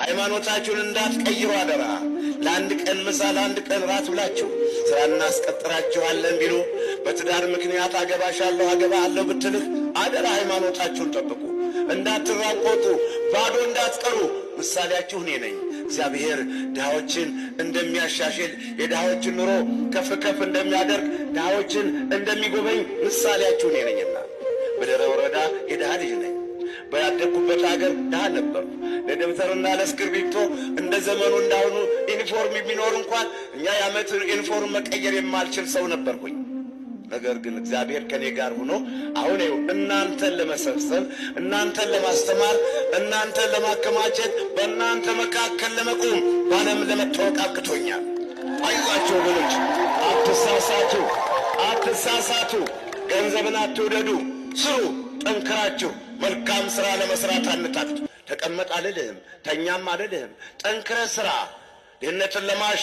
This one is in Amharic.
ሃይማኖታችሁን እንዳትቀይሩ አደራ። ለአንድ ቀን ምሳ ለአንድ ቀን ራት ብላችሁ ስራ እናስቀጥራችኋለን ቢሉ በትዳር ምክንያት አገባሻለሁ አገባለሁ ብትልህ አደራ ሃይማኖታችሁን ጠብቁ። እንዳትራቆቱ፣ ባዶ እንዳትቀሩ። ምሳሌያችሁ እኔ ነኝ። እግዚአብሔር ድሃዎችን እንደሚያሻሽል የድሃዎችን ኑሮ ከፍ ከፍ እንደሚያደርግ ድሃዎችን እንደሚጎበኝ ምሳሌያችሁ እኔ ነኝና በደብረ ወረዳ የድሃ ልጅ ነኝ። በያደግኩበት ሀገር ድሃ ነበርኩ። ለደብተርና ለእስክርቢቶ እንደ ዘመኑ እንዳሁኑ ዩኒፎርም ቢኖር እንኳን እኛ የዓመት ዩኒፎርም መቀየር የማልችል ሰው ነበርኩኝ። ነገር ግን እግዚአብሔር ከኔ ጋር ሆኖ አሁን እናንተን ለመሰብሰብ፣ እናንተን ለማስተማር፣ እናንተን ለማከማቸት፣ በእናንተ መካከል ለመቆም ባለም ለመታወቅ አብቅቶኛል። አይዟችሁ ወገኖች፣ አትሳሳቱ፣ አትሳሳቱ። ገንዘብን አትውደዱ፣ ስሩ ጠንክራችሁ። መልካም ሥራ ለመስራት አንታክቱ። ተቀመጥ አልልህም፣ ተኛም አልልህም። ጠንክረ ሥራ ድህነትን ለማሽ